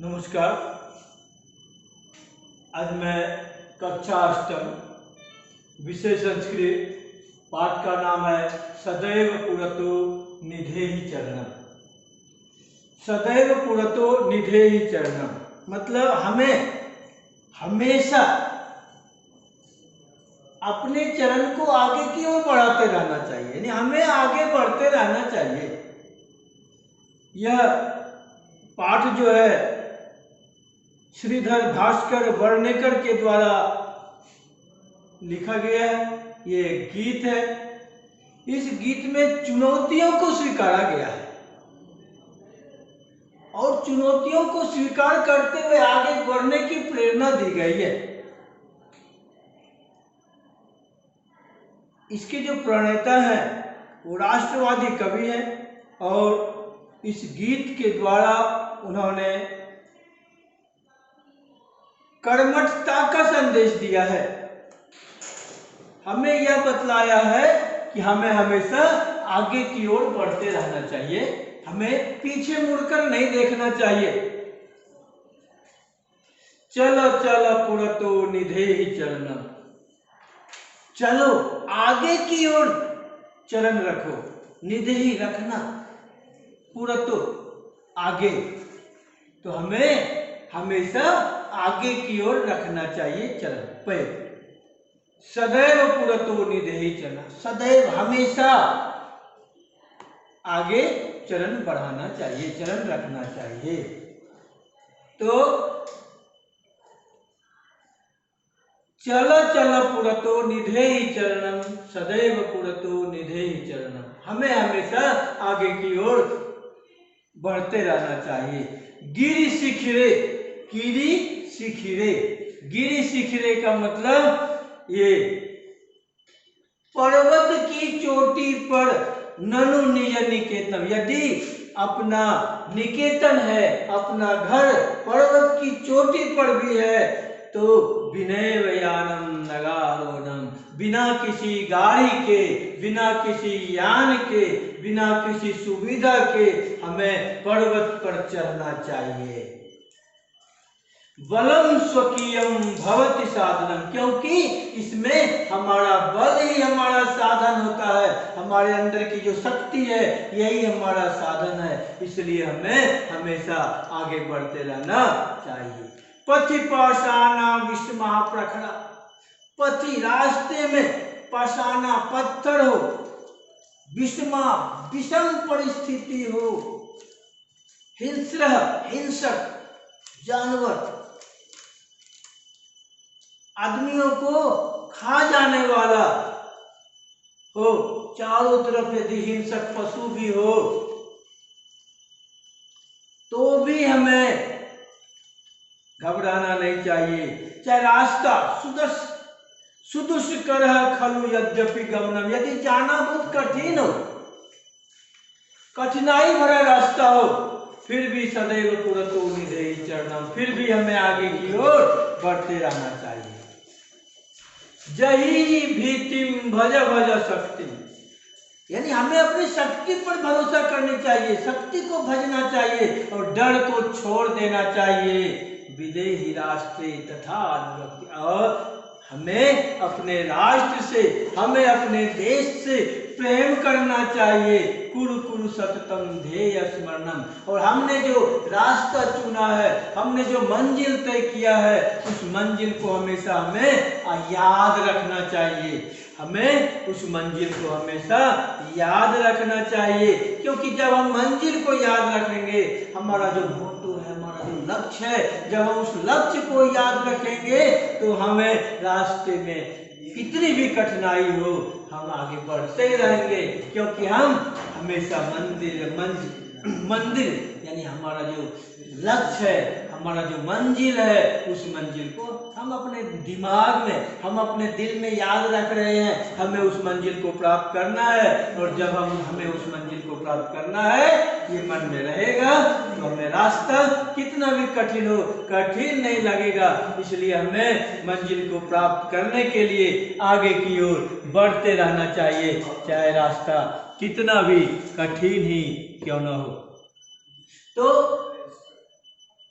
नमस्कार। आज मैं कक्षा अष्टम विषय संस्कृत पाठ का नाम है सदैव पुरतो निधेहि चरणम। सदैव पुरतो निधेहि चरणम मतलब हमें हमेशा अपने चरण को आगे की ओर बढ़ाते रहना चाहिए, यानी हमें आगे बढ़ते रहना चाहिए। यह पाठ जो है श्रीधर भास्कर वर्णेकर के द्वारा लिखा गया है। ये गीत है। इस गीत में चुनौतियों को स्वीकारा गया है और चुनौतियों को स्वीकार करते हुए आगे बढ़ने की प्रेरणा दी गई है। इसके जो प्रणेता हैं वो राष्ट्रवादी कवि हैं और इस गीत के द्वारा उन्होंने कर्मठता का संदेश दिया है। हमें यह बतलाया है कि हमें हमेशा आगे की ओर बढ़ते रहना चाहिए, हमें पीछे मुड़कर नहीं देखना चाहिए। चलो चलो पुरतो निधेहि चरणम, चलो आगे की ओर चरण रखो। निधेहि रखना, पुरतो आगे, तो हमें हमेशा आगे की ओर रखना चाहिए चरण पैर। सदैव पुरतो निधेहि चरणम, सदैव हमेशा आगे चरण बढ़ाना चाहिए, चरण रखना चाहिए। तो चल चल पुरतो निधेहि चरणम, सदैव पुरतो निधेहि चरणम, हमें हमेशा आगे की ओर बढ़ते रहना चाहिए। गिरि शिखिरे, गिरि शिखिरे, गिरि शिखिरे का मतलब ये पर्वत की चोटी पर ननु निज निकेतन, यदि अपना निकेतन है, अपना घर पर्वत की चोटी पर भी है तो विनय वयानम नगारोनम, बिना किसी गाड़ी के, बिना किसी यान के, बिना किसी सुविधा के हमें पर्वत पर चढ़ना चाहिए। बलम स्वकीयम भवति साधनम, क्योंकि इसमें हमारा बल ही हमारा साधन होता है, हमारे अंदर की जो शक्ति है यही हमारा साधन है, इसलिए हमें हमेशा आगे बढ़ते रहना चाहिए। पथि पाषाणा विषमा प्रखरा, पथि रास्ते में पाषाणा पत्थर हो, विषमा विषम परिस्थिति हो, हिंस्र हिंसक जानवर आदमियों को खा जाने वाला हो, चारों तरफ यदि हिंसक पशु भी हो तो भी हमें घबराना नहीं चाहिए। चाहे रास्ता सुदुष्कर खलु यद्यपि गमनम, यदि जाना बहुत कठिन हो, कठिनाई भरा रास्ता हो, फिर भी सदैव पुरतो निधेहि चरणम, फिर भी हमें आगे की ओर बढ़ते रहना चाहिए। जहि भीतिम भज भज शक्ति, यानी हमें अपनी शक्ति पर भरोसा करनी चाहिए, शक्ति को भजना चाहिए और डर को छोड़ देना चाहिए। विदेहि राष्ट्रे तथा अनुरक्ति, और हमें अपने राष्ट्र से, हमें अपने देश से प्रेम करना चाहिए। कुरु कुरु सततम ध्येय स्मरणम, और हमने जो रास्ता चुना है, हमने जो मंजिल तय किया है, उस मंजिल को हमेशा हमें याद रखना चाहिए, हमें उस मंजिल को हमेशा याद रखना चाहिए। क्योंकि जब हम मंजिल को याद रखेंगे, हमारा जो मोटो है, हमारा जो लक्ष्य है, जब हम उस लक्ष्य को याद रखेंगे तो हमें रास्ते में कितनी भी कठिनाई हो हम आगे बढ़ते ही रहेंगे, क्योंकि हम हमेशा मंदिर यानी हमारा जो लक्ष्य है, हमारा जो मंजिल है, उस मंजिल को हम अपने दिमाग में, हम अपने दिल में याद रख रहे हैं। हमें उस मंजिल को प्राप्त करना है, और जब हमें उस मंजिल को प्राप्त करना है, ये मन में रहेगा तो हमें रास्ता कितना भी कठिन हो, कठिन नहीं लगेगा। इसलिए हमें मंजिल को प्राप्त करने के लिए आगे की ओर बढ़ते रहना चाहिए, चाहे रास्ता कितना भी कठिन ही क्यों न हो। तो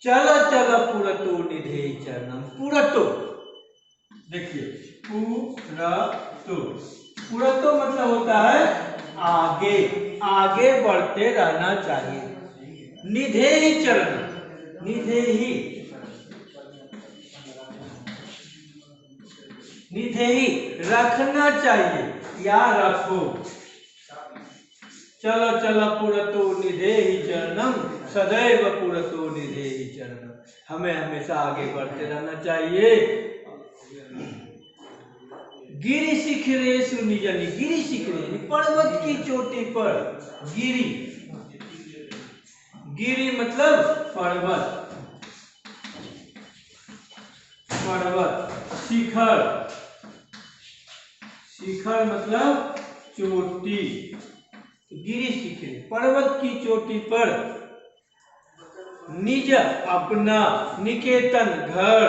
चल चल पुरतो निधे चरणम। पुरतो देखिए, पुरतो, पुरतो मतलब होता है आगे, आगे बढ़ते रहना चाहिए। निधे ही चरण, निधे ही, निधे ही रखना चाहिए या रखो। चल चल पुरतो निधे ही चरणम, सदैव पुरतो निधे ही चरणम। हमें हमेशा आगे बढ़ते रहना चाहिए। गिरि शिखरेषु निजनि, गिरि शिखरे पर्वत की चोटी पर, गिरि, गिरि मतलब पर्वत, पर्वत, शिखर, शिखर मतलब चोटी, गिरि शिखरे पर्वत की चोटी पर, निज अपना, निकेतन घर,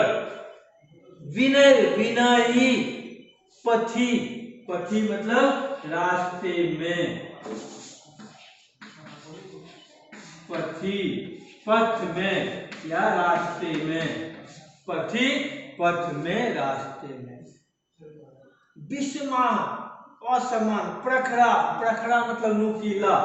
विनय विनयी, पथि, पथि मतलब रास्ते में, पथि पथ में या रास्ते में, पथि पथ में रास्ते में। विषमा असमान, प्रखरा, प्रखरा मतलब नुकीला,